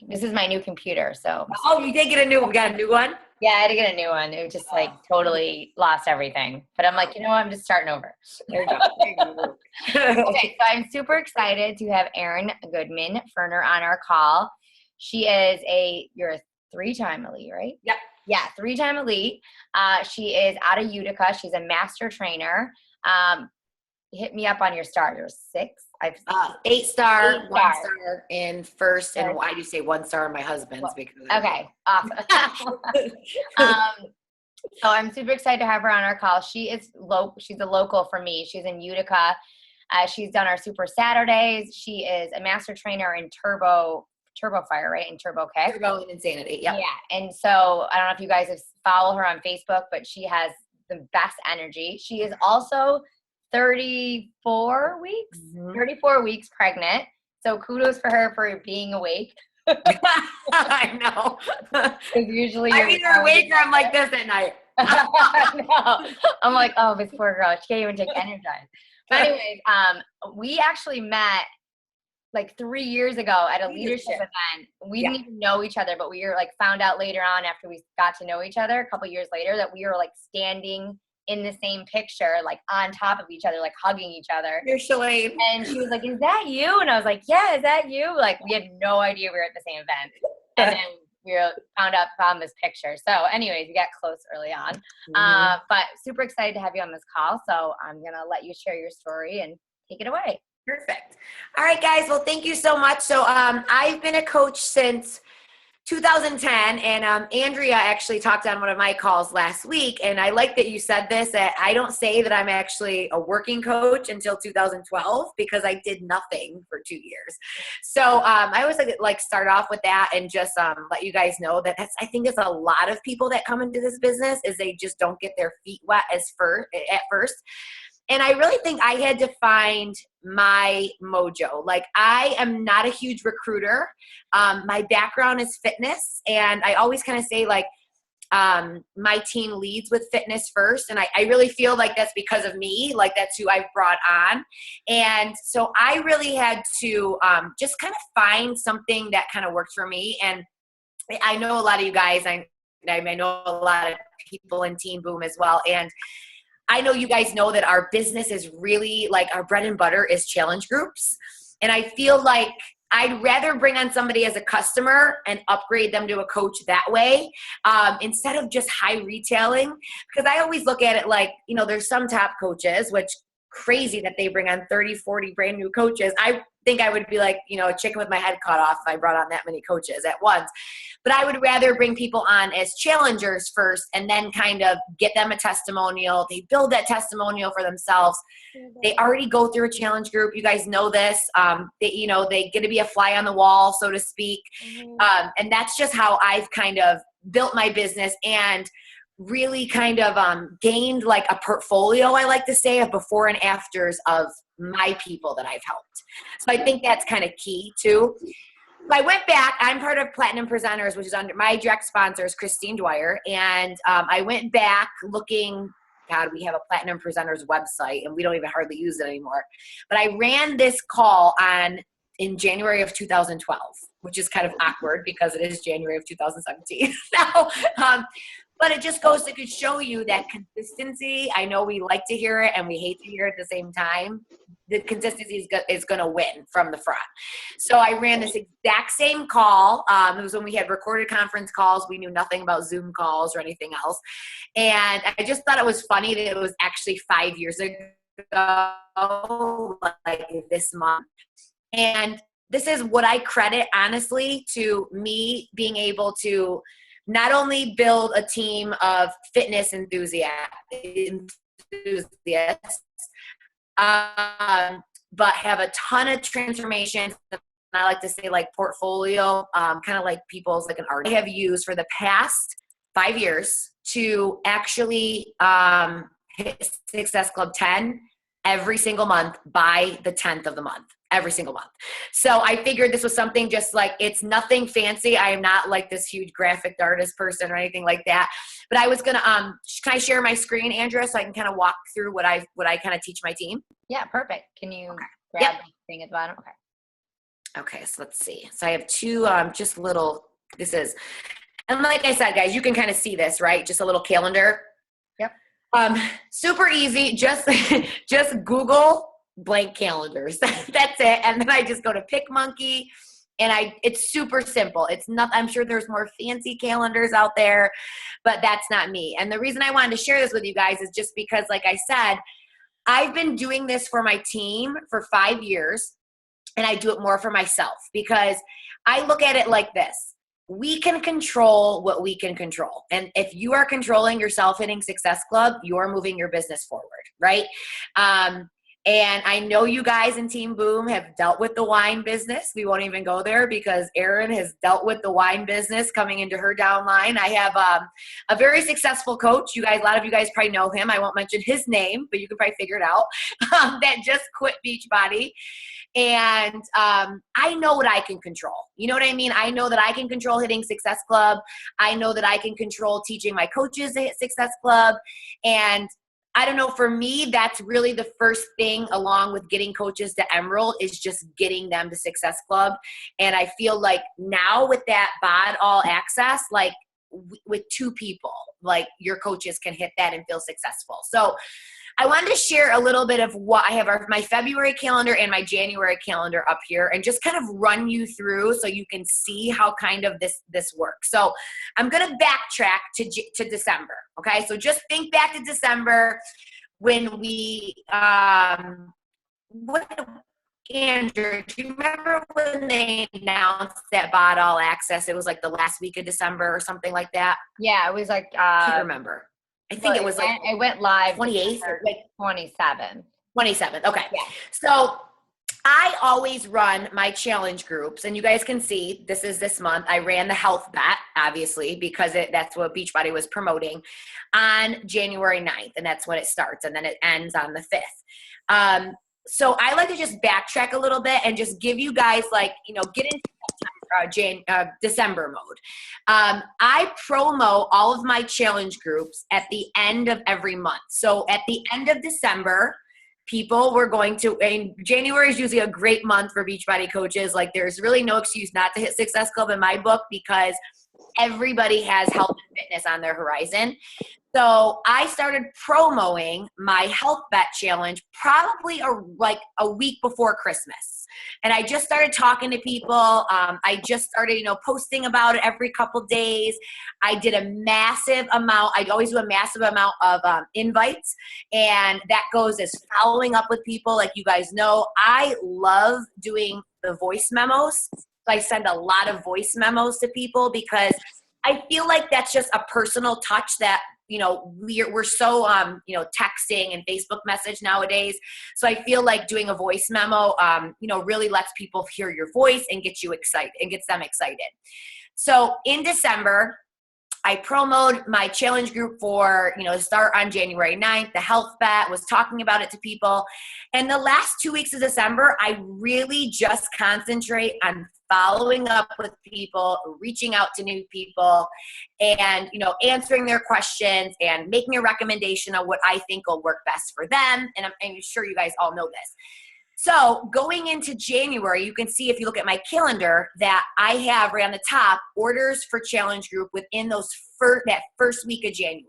This is my new computer, so. Oh, you did get a new one. Got a new one? Yeah, I had to get a new one. It was just like totally lost everything. But I'm like, you know what? I'm just starting over. There you go. Okay, so I'm super excited to have Erin Goodman-Ferner on our call. She is you're a 3-time elite, right? Yep. Yeah, 3-time elite. She is out of Utica. She's a master trainer. Hit me up on your stars. There's 6. 8-star, 1-star in first, and why do you say 1-star in my husband's? Because okay, awesome. So I'm super excited to have her on our call. She's a local for me. She's in Utica. She's done our Super Saturdays. She is a master trainer in Turbo Fire, right? In Turbo Kick. Turbo and Insanity, yep. Yeah. And so I don't know if you guys follow her on Facebook, but she has the best energy. She is also 34 weeks pregnant. So kudos for her for being awake. I know. Because usually I'm either awake or I'm like this at night. No. I'm like, oh, this poor girl. She can't even take Energize. But anyways, we actually met like 3 years ago at a leadership event. We didn't even know each other, but we were like found out later on after we got to know each other a couple years later that we were like standing in the same picture, like on top of each other, like hugging each other. You're Shalane. And she was like, is that you? And I was like, yeah, is that you? Like, we had no idea we were at the same event. And then we found this picture. So anyways, we got close early on. But super excited to have you on this call. So I'm going to let you share your story and take it away. Perfect. All right, guys. Well, thank you so much. So I've been a coach since 2010, and Andrea actually talked on one of my calls last week, and I like that you said this, that I don't say that I'm actually a working coach until 2012 because I did nothing for 2 years. So I always like start off with that and just let you guys know that I think it's a lot of people that come into this business is they just don't get their feet wet at first. And I really think I had to find my mojo. Like, I am not a huge recruiter. My background is fitness. And I always kind of say, like, my team leads with fitness first. And I really feel like that's because of me. Like, that's who I've brought on. And so I really had to just kind of find something that kind of worked for me. And I know a lot of you guys, I know a lot of people in Team Boom as well. And I know you guys know that our business is really like our bread and butter is challenge groups. And I feel like I'd rather bring on somebody as a customer and upgrade them to a coach that way instead of just high retailing. Because I always look at it like, you know, there's some top coaches, which crazy that they bring on 30, 40 brand new coaches. I think I would be like, you know, a chicken with my head cut off if I brought on that many coaches at once. But I would rather bring people on as challengers first and then kind of get them a testimonial. They build that for themselves. They already go through a challenge group. You guys know this. They get to be a fly on the wall, so to speak. And that's just how I've kind of built my business and really kind of gained like a portfolio, I like to say, of before and afters of my people that I've helped. So I think that's kind of key too. I went back. I'm part of Platinum Presenters, which is under my direct sponsor is Christine Dwyer. And I went back looking, God, we have a Platinum Presenters website and we don't even hardly use it anymore. But I ran this call in January of 2012, which is kind of awkward because it is January of 2017. But it just goes to show you that consistency. I know we like to hear it and we hate to hear it at the same time. The consistency is going to win from the front. So I ran this exact same call. It was when we had recorded conference calls. We knew nothing about Zoom calls or anything else. And I just thought it was funny that it was actually 5 years ago, like this month. And this is what I credit, honestly, to me being able to not only build a team of fitness enthusiasts, but have a ton of transformations. I like to say like portfolio, kind of like people's like an art. I have used for the past 5 years to actually hit Success Club 10 every single month by the 10th of the month. Every single month. So I figured this was something just like, it's nothing fancy. I am not like this huge graphic artist person or anything like that. But I was going to, can I share my screen, Andrea, so I can kind of walk through what I kind of teach my team? Yeah, perfect. Can you grab the thing at the bottom? Okay. Okay, so let's see. So I have two, just little, and like I said, guys, you can kind of see this, right? Just a little calendar. Yep. Super easy. Just, just Google blank calendars. That's it. And then I just go to PicMonkey, and it's super simple. It's not, I'm sure there's more fancy calendars out there, but that's not me. And the reason I wanted to share this with you guys is just because, like I said, I've been doing this for my team for 5 years, and I do it more for myself because I look at it like this. We can control what we can control. And if you are controlling your Self-Hitting Success Club, you're moving your business forward, right? And I know you guys in Team Boom have dealt with the wine business. We won't even go there because Erin has dealt with the wine business coming into her downline. I have a very successful coach. You guys, a lot of you guys probably know him. I won't mention his name, but you can probably figure it out, that just quit Beachbody. And I know what I can control. You know what I mean? I know that I can control Hitting Success Club. I know that I can control teaching my coaches to hit Success Club. And I don't know, for me, that's really the first thing along with getting coaches to Emerald is just getting them to Success Club. And I feel like now with that BOD All Access, like with 2 people, like your coaches can hit that and feel successful. So I wanted to share a little bit of what I have my February calendar and my January calendar up here and just kind of run you through so you can see how kind of this works. So I'm going to backtrack to December. Okay. So just think back to December when we, Andrew, do you remember when they announced that BOD All Access? It was like the last week of December or something like that. Yeah, it was like I can't remember. I think it was like it went live 28th or like 27th. 27th. Okay. Yeah. So I always run my challenge groups, and you guys can see this is this month. I ran the health bet, obviously, because that's what Beachbody was promoting on January 9th, and that's when it starts, and then it ends on the 5th. So I like to just backtrack a little bit and just give you guys get into December mode. I promo all of my challenge groups at the end of every month. So at the end of December, people were going to, and January is usually a great month for Beachbody coaches. Like there's really no excuse not to hit Success Club in my book because everybody has health and fitness on their horizon. So I started promoting my health bet challenge probably a week before Christmas. And I just started talking to people. I just started, posting about it every couple days. I did a massive amount. I always do a massive amount of invites. And that goes as following up with people. Like you guys know, I love doing the voice memos. So I send a lot of voice memos to people because I feel like that's just a personal touch that, we're so, texting and Facebook message nowadays. So I feel like doing a voice memo, really lets people hear your voice and get you excited and gets them excited. So in December, I promoted my challenge group for, start on January 9th. The health bet, was talking about it to people. And the last 2 weeks of December, I really just concentrate on following up with people, reaching out to new people, and, answering their questions and making a recommendation on what I think will work best for them. And I'm sure you guys all know this. So going into January, you can see if you look at my calendar that I have right on the top orders for challenge group within that first week of January.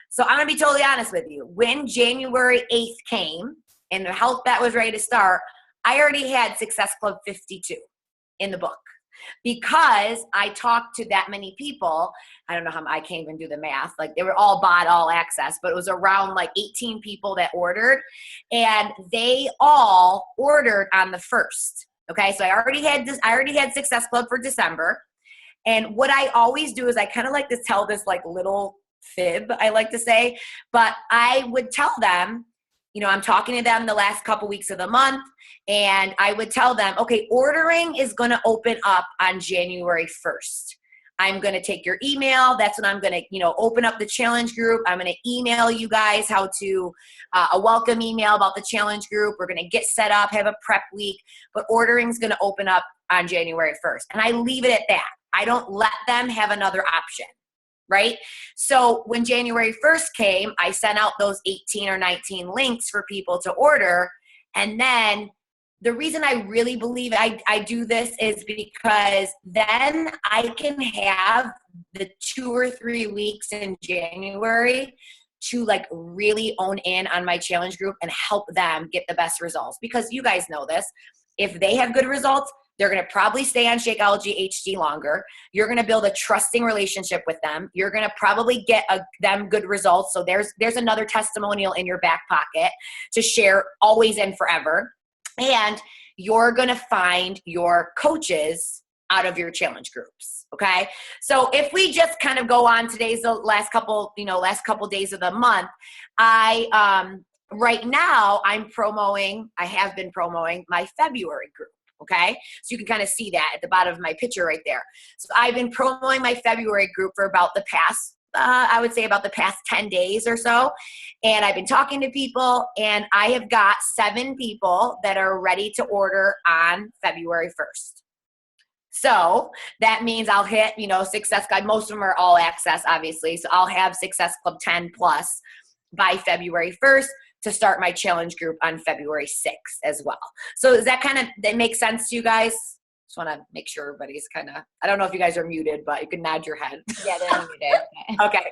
So I'm going to be totally honest with you. When January 8th came and the health bet was ready to start, I already had Success Club 52 in the book because I talked to that many people. I don't know how I can't even do the math. Like they were all BOD All Access, but it was around 18 people that ordered, and they all ordered on the 1st. Okay. So I already had Success Club for December. And what I always do is I kind of like to tell this little fib, I like to say, but I would tell them, I'm talking to them the last couple weeks of the month, and I would tell them, okay, ordering is going to open up on January 1st. I'm going to take your email. That's when I'm going to, open up the challenge group. I'm going to email you guys how to, a welcome email about the challenge group. We're going to get set up, have a prep week, but ordering is going to open up on January 1st. And I leave it at that. I don't let them have another option. Right? So when January 1st came, I sent out those 18 or 19 links for people to order. And then the reason I really believe I do this is because then I can have the 2 or 3 weeks in January to like really own in on my challenge group and help them get the best results. Because you guys know this, if they have good results, they're going to probably stay on Shakeology HD longer. You're going to build a trusting relationship with them. You're going to probably get them good results. So there's another testimonial in your back pocket to share always and forever. And you're going to find your coaches out of your challenge groups. Okay. So if we just kind of go on today's the last couple days of the month, right now I have been promoting my February group. Okay. So you can kind of see that at the bottom of my picture right there. So I've been promoting my February group for about the past, I would say about the past 10 days or so. And I've been talking to people, and I have got 7 people that are ready to order on February 1st. So that means I'll hit, Success Club. Most of them are all access, obviously. So I'll have Success Club 10 plus by February 1st to start my challenge group on February 6th as well. So does that make sense to you guys? Just want to make sure everybody's I don't know if you guys are muted, but you can nod your head. Yeah, they're muted. Okay.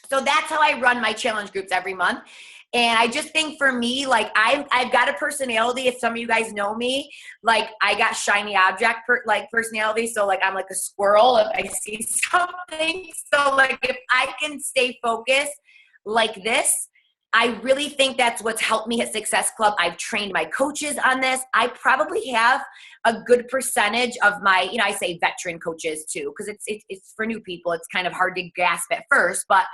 So that's how I run my challenge groups every month. And I just think for me, like I've got a personality. If some of you guys know me, like I got shiny object personality. So like I'm like a squirrel if I see something. So like if I can stay focused like this, I really think that's what's helped me at Success Club. I've trained my coaches on this. I probably have a good percentage of my, I say veteran coaches too, because it's for new people. It's kind of hard to grasp at first, but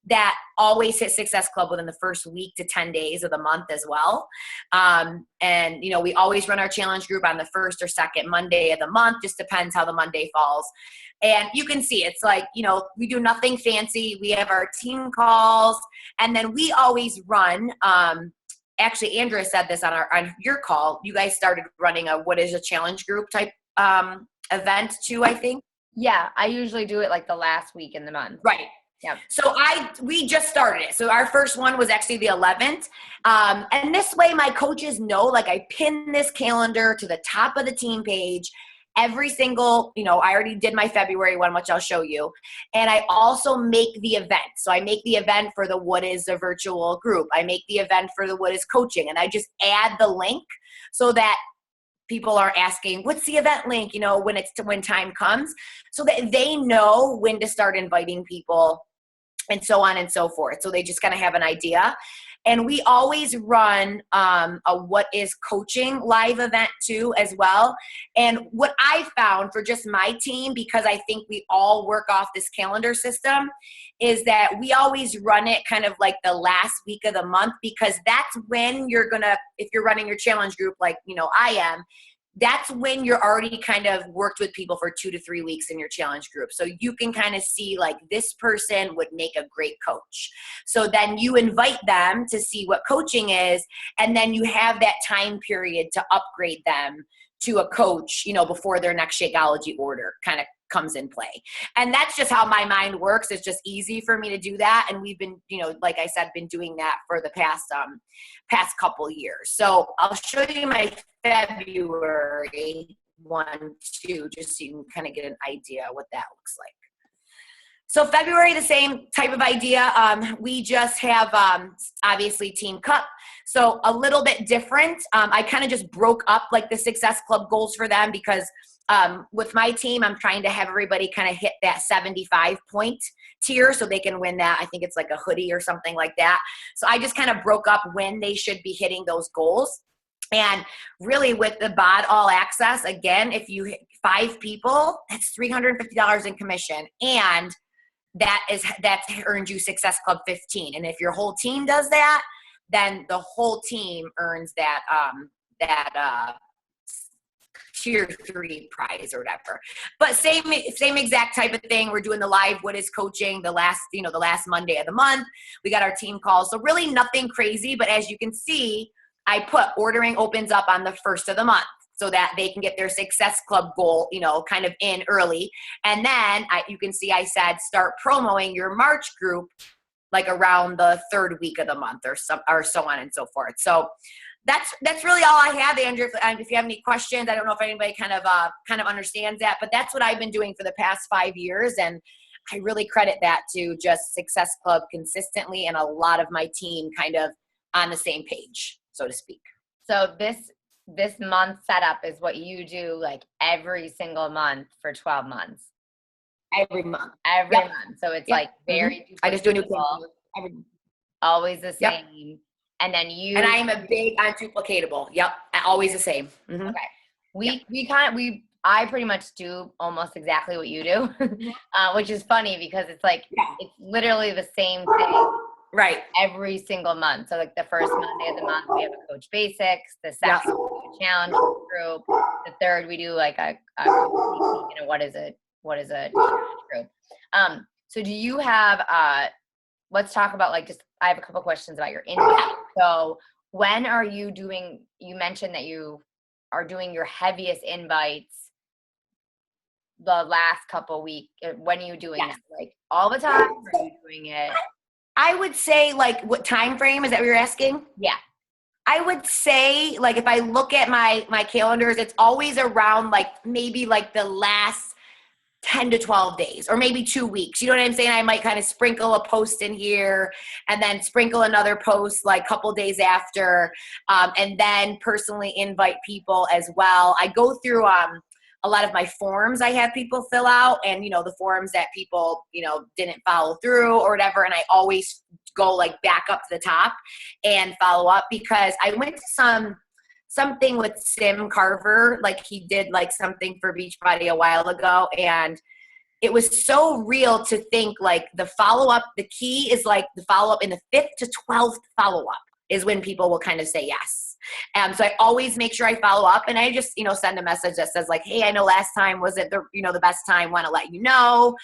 that always hit Success Club within the first week to 10 days of the month as well. And, we always run our challenge group on the first or second Monday of the month, just depends how the Monday falls. And you can see it's like, we do nothing fancy. We have our team calls, and then we always run, actually, Andrea said this on your call. You guys started running what is a challenge group type event too, I think. Yeah, I usually do it like the last week in the month. Right. Yeah. So we just started it. So our first one was actually the 11th. And this way my coaches know, like I pin this calendar to the top of the team page. Every single, I already did my February one, which I'll show you. And I also make the event. So I make the event for the What is a Virtual Group. I make the event for the What is Coaching. And I just add the link so that people are asking, what's the event link, when time comes, so that they know when to start inviting people and so on and so forth. So they just kind of have an idea. And we always run a What is Coaching live event too as well. And what I found for just my team, because I think we all work off this calendar system, is that we always run it kind of like the last week of the month, because that's when if you're running your challenge group like, I am, that's when you're already kind of worked with people for 2 to 3 weeks in your challenge group. So you can kind of see like this person would make a great coach. So then you invite them to see what coaching is. And then you have that time period to upgrade them to a coach, before their next Shakeology order kind of comes in play. And that's just how my mind works. It's just easy for me to do that. And we've been, like I said, been doing that for the past couple years. So I'll show you my February one too, just so you can kind of get an idea what that looks like. So February, the same type of idea. We just have obviously Team Cup. So a little bit different. I kind of just broke up like the Success Club goals for them, because with my team, I'm trying to have everybody kind of hit that 75 point tier so they can win that. I think it's like a hoodie or something like that. So I just kind of broke up when they should be hitting those goals. And really with the BOD All Access, again, if you hit 5 people, that's $350 in commission. And that's earned you Success Club 15. And if your whole team does that, then the whole team earns that tier 3 prize or whatever. But same exact type of thing. We're doing the live What is Coaching the last Monday of the month. We got our team calls. So really nothing crazy, but as you can see, I put ordering opens up on the 1st of the month, so that they can get their Success Club goal, kind of in early. And then you can see I said start promoting your March group like around the 3rd week of the month or so on and so forth. So that's really all I have, Andrew. If you have any questions, I don't know if anybody kind of understands that, but that's what I've been doing for the past 5 years, and I really credit that to just Success Club consistently and a lot of my team kind of on the same page, so to speak. So this month setup is what you do like every single month for 12 months. Every month. Every month. So it's like very I just do a new thing. Always the same. And then and I am a big unduplicatable. Yep. Always the same. Okay. I pretty much do almost exactly what you do, which is funny because it's like, it's literally the same thing. Right. Every single month. So like the first Monday of the month, we have a Coach Basics. The second, we do a challenge group. The third, we do like a what is a challenge group. So do you have, let's talk about like I have a couple questions about your invite. So when are you doing, you mentioned that you are doing your heaviest invites the last couple weeks. When are you doing it? Like all the time? Or are you doing it? I would say like what time frame is that what you're asking? Yeah. I would say like if I look at my calendars, it's always around like maybe like the last 10 to 12 days or maybe 2 weeks. You know what I'm saying? I might kind of sprinkle a post in here and then sprinkle another post like a couple days after, and then personally invite people as well. I go through a lot of my forms I have people fill out, and the forms that people didn't follow through or whatever, and I always go like back up to the top and follow up because I went to something with Sim Carver, like he did like something for Beachbody a while ago, and it was so real to think like the follow-up, the key is like the follow-up in the 5th to 12th follow-up is when people will kind of say yes. So I always make sure I follow up, and I just, send a message that says like, hey, I know last time wasn't the best time, want to let you know,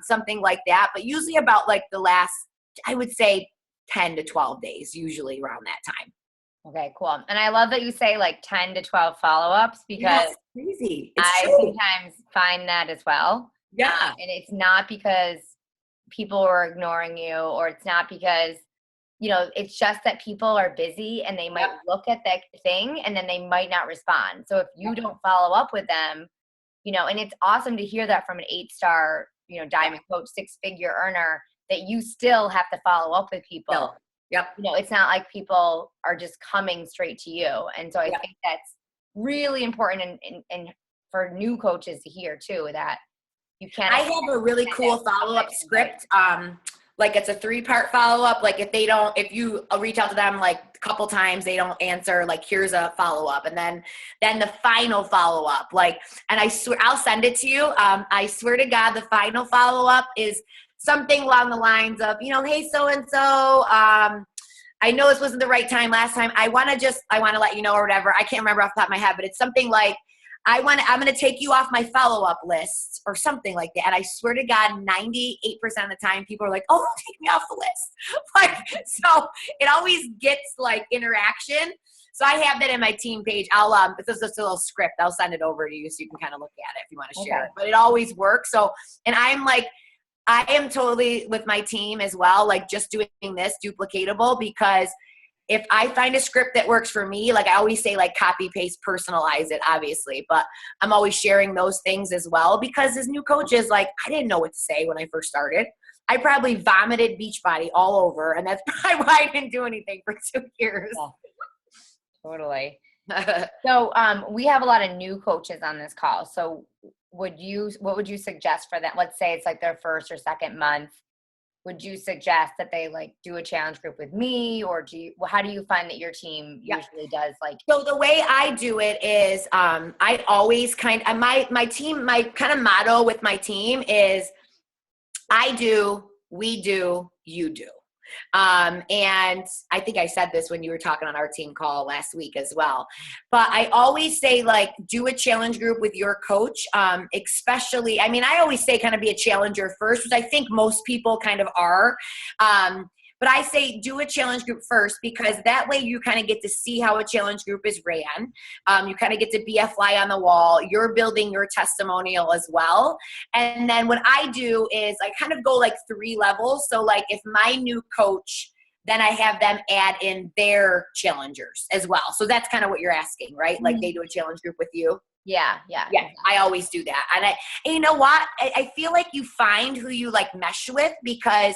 something like that. But usually about like the last, I would say 10 to 12 days, usually around that time. Okay, cool. And I love that you say like 10 to 12 follow-ups because it's crazy. I sometimes find that as well. Yeah. And it's not because people are ignoring you, or it's not because, it's just that people are busy and they might look at that thing and then they might not respond. So if you don't follow up with them, and it's awesome to hear that from an 8-star, diamond coach, 6-figure earner, that you still have to follow up with people. Yep. It's not like people are just coming straight to you. And so I think that's really important and for new coaches to hear too, that you can't. I have a really cool follow-up script. Like it's a 3-part follow-up. Like if you reach out to them like a couple times, they don't answer, like here's a follow-up. And then the final follow-up, like, and I swear I'll send it to you. I swear to God, the final follow-up is something along the lines of, hey, so-and-so, I know this wasn't the right time last time. I want to let you know or whatever. I can't remember off the top of my head, but it's something like, I'm going to take you off my follow-up list or something like that. And I swear to God, 98% of the time people are like, oh, don't take me off the list. Like, so it always gets like interaction. So I have that in my team page. It's just a little script. I'll send it over to you so you can kind of look at it if you want to share it. But it always works. So, and I am totally with my team as well, like just doing this duplicatable, because if I find a script that works for me, like I always say, like copy, paste, personalize it, obviously, but I'm always sharing those things as well, because as new coaches, like I didn't know what to say when I first started. I probably vomited Beachbody all over, and that's probably why I didn't do anything for 2 years. Yeah. Totally. So we have a lot of new coaches on this call. So what would you suggest for them? Let's say it's like their first or second month. Would you suggest that they like do a challenge group with me, or how do you find that your team usually does like? So the way I do it is, I always my team, my kind of motto with my team is I do, we do, you do. And I think I said this when you were talking on our team call last week as well, but I always say like, do a challenge group with your coach. Especially, I mean, I always say kind of be a challenger first, which I think most people kind of are. But I say do a challenge group first, because that way you kind of get to see how a challenge group is ran. You kind of get to be a fly on the wall. You're building your testimonial as well. And then what I do is I kind of go like 3 levels. So like if my new coach then I have them add in their challengers as well. So that's kind of what you're asking, right? Like they do a challenge group with you. Yeah. I always do that. And you know what? I feel like you find who you like mesh with, because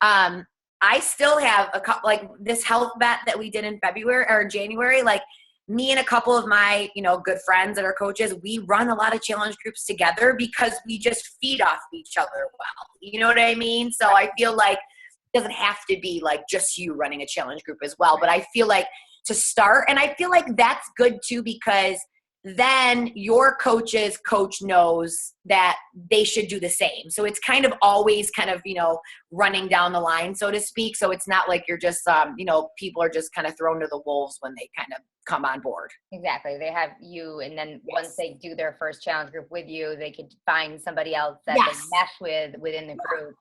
I still have a couple, like this health bet that we did in February or January, like me and a couple of my, good friends that are coaches, we run a lot of challenge groups together because we just feed off each other well. You know what I mean? So I feel like it doesn't have to be like just you running a challenge group as well. But I feel like to start, and I feel like that's good too, because then your coach's coach knows that they should do the same. So it's kind of always kind of, running down the line, so to speak. So it's not like you're just, people are just kind of thrown to the wolves when they kind of come on board. Exactly. They have you, and then once they do their first challenge group with you, they could find somebody else that they mesh with within the group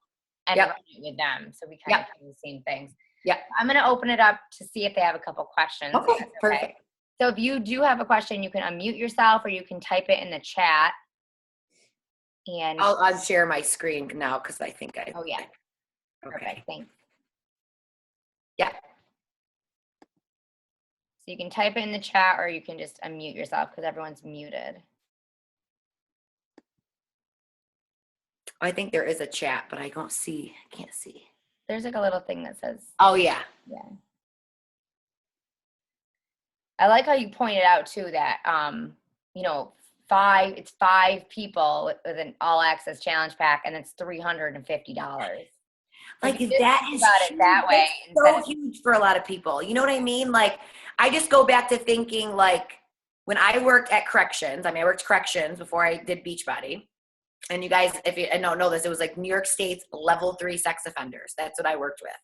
and run it with them. So we kind of do the same things. Yeah. I'm going to open it up to see if they have a couple questions. Okay, perfect. So if you do have a question, you can unmute yourself or you can type it in the chat. And I'll share my screen now because I think I. Oh, yeah. Okay. Perfect. Thanks. Yeah. So you can type it in the chat or you can just unmute yourself because everyone's muted. I think there is a chat, but I can't see. There's like a little thing that says. Oh, yeah. Yeah. I like how you pointed out too that, it's 5 people with an all access challenge pack and it's $350. Like that is about it that way. So huge for a lot of people. You know what I mean? Like I just go back to thinking like when I worked at corrections, I worked corrections before I did Beachbody. And you guys, if you don't know this, it was like New York State's level 3 sex offenders. That's what I worked with.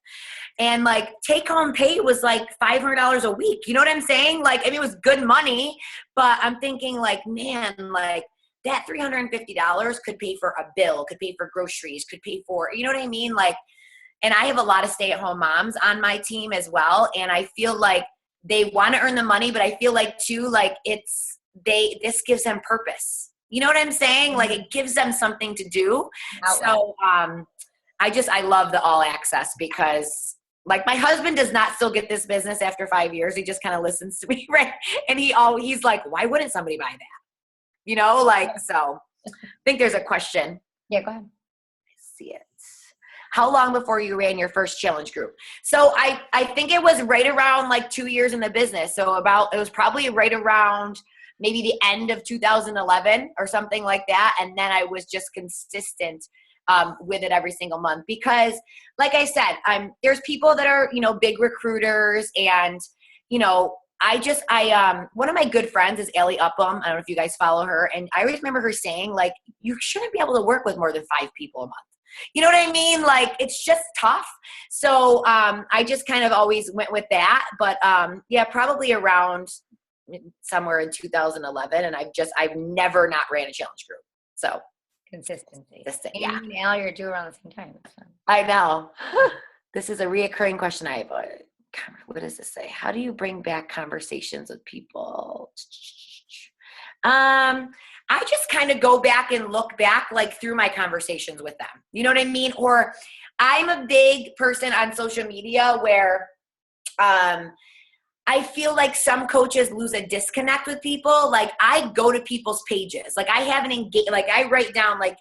And like take home pay was like $500 a week. You know what I'm saying? Like, it was good money, but I'm thinking like, man, like that $350 could pay for a bill, could pay for groceries, could pay for, you know what I mean? Like, and I have a lot of stay-at-home moms on my team as well. And I feel like they want to earn the money, but I feel like too, like this gives them purpose. You know what I'm saying? Like it gives them something to do. So I love the all access because like my husband does not still get this business after 5 years. He just kind of listens to me, right? And he's like, why wouldn't somebody buy that? So I think there's a question. Yeah, go ahead. I see it. How long before you ran your first challenge group? So I think it was right around like 2 years in the business. So it was probably right around maybe the end of 2011 or something like that. And then I was just consistent with it every single month because like I said, there's people that are, big recruiters and, one of my good friends is Allie Upham. I don't know if you guys follow her. And I always remember her saying like, you shouldn't be able to work with more than 5 people a month. You know what I mean? Like, it's just tough. So I just kind of always went with that. But probably around somewhere in 2011. And I've never not ran a challenge group. So consistency. Yeah. And now you're due around the same time. So. I know. This is a reoccurring question I have. What does this say? How do you bring back conversations with people? I just kind of go back and look back like through my conversations with them. You know what I mean? Or I'm a big person on social media where I feel like some coaches lose a disconnect with people. Like I go to people's pages. Like I have like I write down like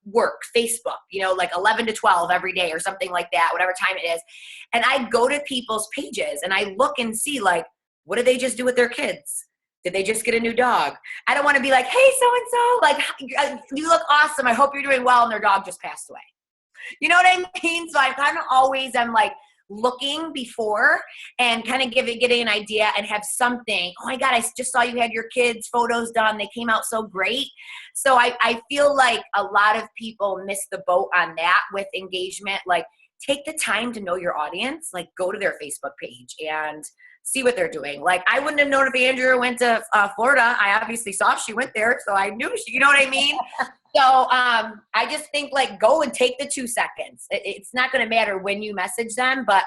work, Facebook, like 11 to 12 every day or something like that, whatever time it is. And I go to people's pages and I look and see like, what did they just do with their kids? Did they just get a new dog? I don't want to be like, hey, so-and-so, like, you look awesome. I hope you're doing well. And their dog just passed away. You know what I mean? So I kind of always am like looking before and kind of getting an idea and have something. Oh my God, I just saw you had your kids' photos done. They came out so great. So I feel like a lot of people miss the boat on that with engagement. Like take the time to know your audience, like go to their Facebook page and see what they're doing. Like I wouldn't have known if Andrea went to Florida. I obviously saw she went there, so I knew you know what I mean? So I just think like go and take the 2 seconds. It's not going to matter when you message them, but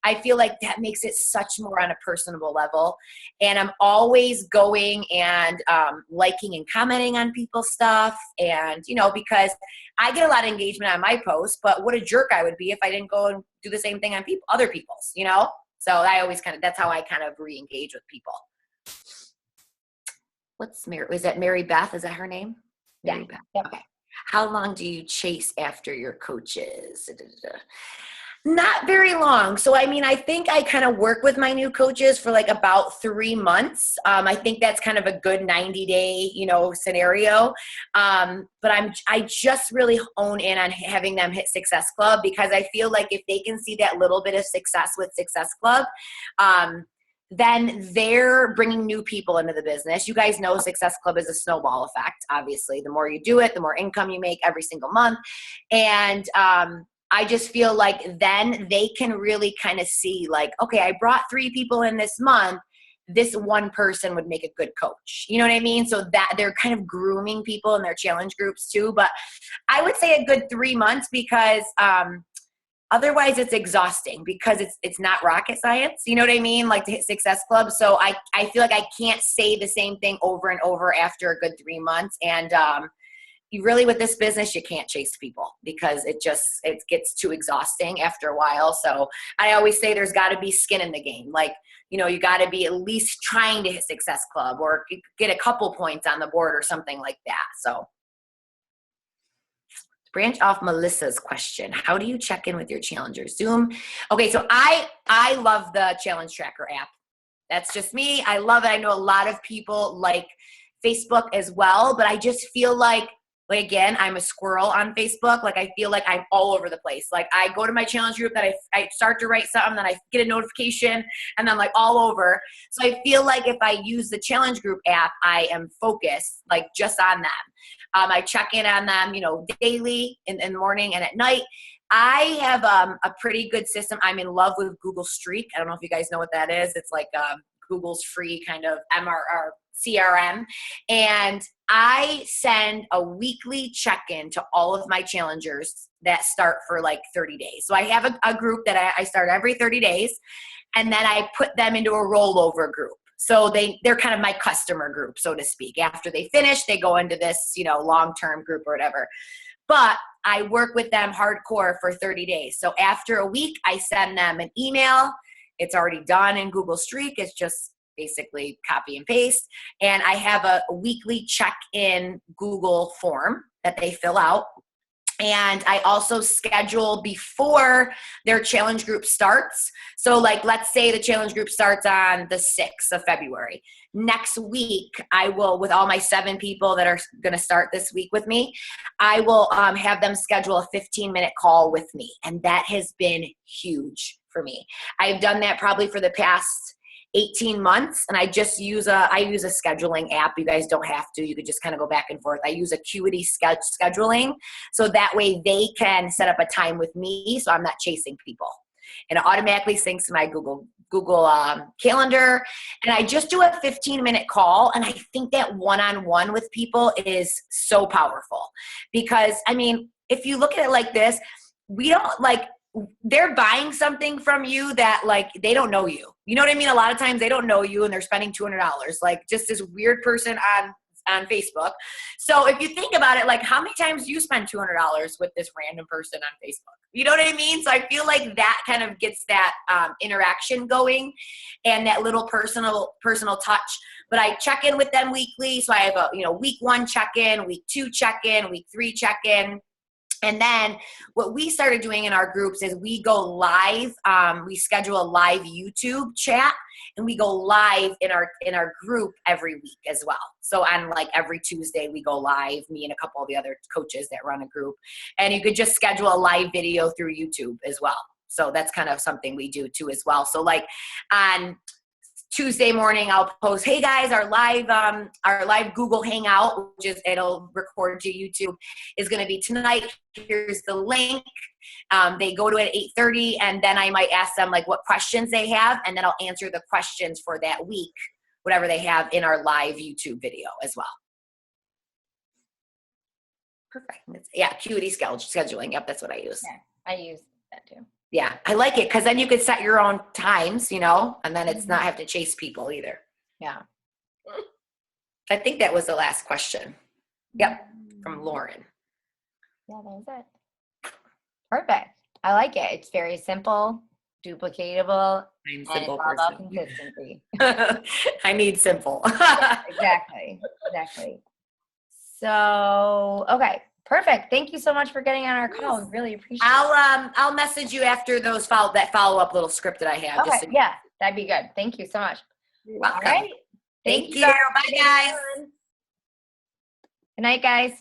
I feel like that makes it such more on a personable level. And I'm always going and liking and commenting on people's stuff. And, you know, because I get a lot of engagement on my posts, but what a jerk I would be if I didn't go and do the same thing on other people's, you know? So I always that's how I kind of re-engage with people. Is that Mary Beth? Is that her name? Mary Beth. Yep. Okay. How long do you chase after your coaches? Not very long. So, I mean, I think I kind of work with my new coaches for like about 3 months. I think that's kind of a good 90-day, you know, scenario. But I just really hone in on having them hit Success Club, because I feel like if they can see that little bit of success with Success Club, then they're bringing new people into the business. You guys know Success Club is a snowball effect. Obviously, the more you do it, the more income you make every single month. And I just feel like then they can really kind of see like, okay, I brought 3 people in this month. This one person would make a good coach. You know what I mean? So that they're kind of grooming people in their challenge groups too. But I would say a good 3 months, because otherwise it's exhausting, because it's not rocket science. You know what I mean? Like to hit Success Club. So I feel like I can't say the same thing over and over after a good 3 months. And you really, with this business, you can't chase people, because it gets too exhausting after a while. So I always say there's got to be skin in the game. Like, you know, you got to be at least trying to hit Success Club or get a couple points on the board or something like that. So branch off Melissa's question. How do you check in with your challengers? Zoom. Okay. So I love the Challenge Tracker app. That's just me. I love it. I know a lot of people like Facebook as well, but I just feel like again, I'm a squirrel on Facebook. Like, I feel like I'm all over the place. Like, I go to my challenge group, that I start to write something, then I get a notification, and I'm like all over. So I feel like if I use the challenge group app, I am focused, like, just on them. I check in on them, you know, daily in the morning and at night. I have a pretty good system. I'm in love with Google Streak. I don't know if you guys know what that is. It's like Google's free kind of CRM. And I send a weekly check-in to all of my challengers that start for like 30 days. So I have a group that I start every 30 days, and then I put them into a rollover group. So they're kind of my customer group, so to speak. After they finish, they go into this, you know, long-term group or whatever. But I work with them hardcore for 30 days. So after a week, I send them an email. It's already done in Google Streak. It's just basically copy and paste. And I have a weekly check-in Google form that they fill out. And I also schedule before their challenge group starts. So like, let's say the challenge group starts on the 6th of February. Next week, I will, with all my 7 people that are going to start this week with me, I will have them schedule a 15-minute call with me. And that has been huge for me. I've done that probably for the past 18 months, and I just use a scheduling app. You guys don't have to. You could just kind of go back and forth. I use Acuity scheduling, so that way they can set up a time with me, so I'm not chasing people. And it automatically syncs to my Google Calendar. And I just do a 15-minute call, and I think that one-on-one with people is so powerful, because I mean, if you look at it like this, we don't like. They're buying something from you that like they don't know you. You know what I mean? A lot of times they don't know you, and they're spending $200, like just this weird person on Facebook. So if you think about it, like how many times do you spend $200 with this random person on Facebook? You know what I mean? So I feel like that kind of gets that interaction going and that little personal touch. But I check in with them weekly. So I have a, week 1 check-in, week 2 check-in, week 3 check-in. And then what we started doing in our groups is we go live. We schedule a live YouTube chat, and we go live in our group every week as well. So on like every Tuesday we go live, me and a couple of the other coaches that run a group. And you could just schedule a live video through YouTube as well. So that's kind of something we do too as well. So like on Tuesday morning, I'll post, hey guys, our live Google Hangout, which is, it'll record to YouTube, is going to be tonight. Here's the link. They go to it at 8:30, and then I might ask them like what questions they have, and then I'll answer the questions for that week, whatever they have in our live YouTube video as well. Perfect. Yeah, Acuity scheduling. Yep, that's what I use. Yeah, I use that too. Yeah, I like it because then you could set your own times, you know, and then it's not have to chase people either. Yeah. I think that was the last question. Yep, from Lauren. Yeah, that was it. Perfect. I like it. It's very simple, duplicatable, I'm and it's simple all about person. consistency. I need simple. Yeah, exactly. So, okay, perfect. Thank you so much for getting on our call. We really appreciate it. I'll message you after those follow up little script that I have. Okay, yeah, that'd be good. Thank you so much. You're welcome. All right. Thank you. guys. Bye, guys. Good night, guys.